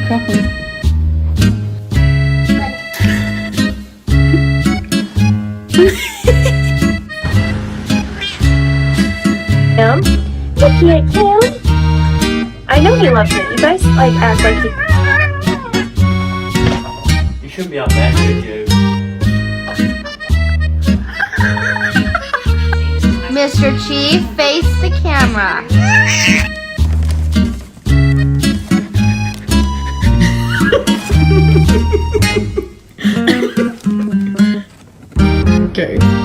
properly. Cam? Looky at Cam. I know he loves it. You guys like act like he. You shouldn't be on that video. Mr. Chief, face the camera. Okay.